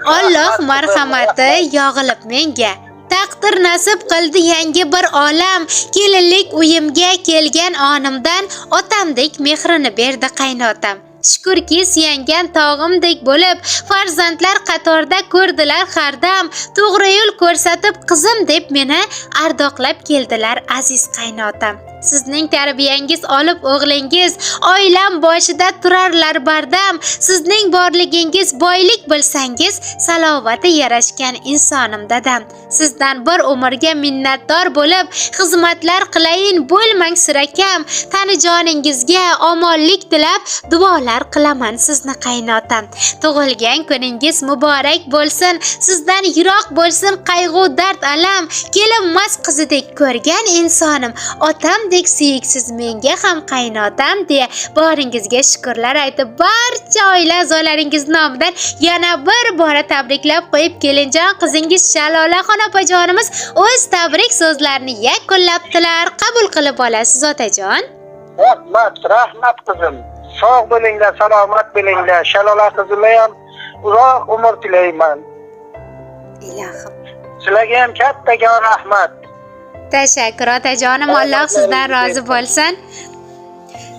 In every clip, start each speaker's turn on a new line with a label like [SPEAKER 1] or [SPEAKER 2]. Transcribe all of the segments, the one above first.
[SPEAKER 1] Alloh marhamati yog'ilib menga. Taqdir nasib qildi yangi bir olam. Kelinlik uyimga kelgan onimdan otamdek mehrini berdi qaynotam. Shukurki suyangan tog'imdek bo'lib, farzandlar qatorda ko'rdilar hardam. To'g'ri yo'l ko'rsatib qizim deb meni ardoqlab keldilar aziz qaynotam. Sizning tarbiyangiz olib o'g'lingiz oilam boshida turarlar bardam. Sizning borligingiz boylik bilsangiz, salovati yarashgan insonim dadam. Sizdan bir umrga minnatdor bo'lib, xizmatlar qilayin bo'lmang sirakam. Tanijoningizga omonlik tilab, duolar qilaman sizni qaynotam. Tug'ilgan kuningiz muborak bo'lsin, sizdan yiroq bo'lsin qayg'u dard alam. Kelinmas qizidek ko'rgan insonim, otamdek suyiksiz menga ham qaynotam deya boringizga shukrlar aytib, barcha oila a'zolaringiz nomidan yana bir bora tabriklab qo'yib, kelinjon qizingiz Shalolaxon opajonimiz o'z tabrik so'zlarini yakunlabdilar. Qabul qilib olasiz otajon.
[SPEAKER 2] Rahmat qizim. Sog' bo'linglar, salomat bo'linglar. Shalola qizimga ham uzoq umr tilayman.
[SPEAKER 1] Ilohim.
[SPEAKER 2] Sizlarga ham kattaga rahmat.
[SPEAKER 1] Tashakkur otajonim, Alloh sizdan rozi bo'lsin.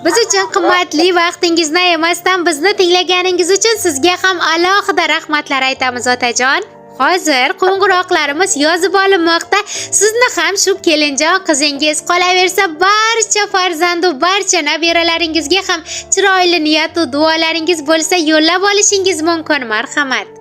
[SPEAKER 1] Biz uchun qimmatli vaqtingizni emasdan bizni tinglaganingiz uchun sizga ham alohida rahmatlar aytamiz otajon. Hozir qo'ng'iroqlarimiz yozib olinmoqda. Sizni ham shu kelinjon qizingiz qolaversa barcha farzandu barcha nabiralaringizga ham chiroyli niyat va duolaringiz bo'lsa yo'llab olishingiz mumkin. Marhamat.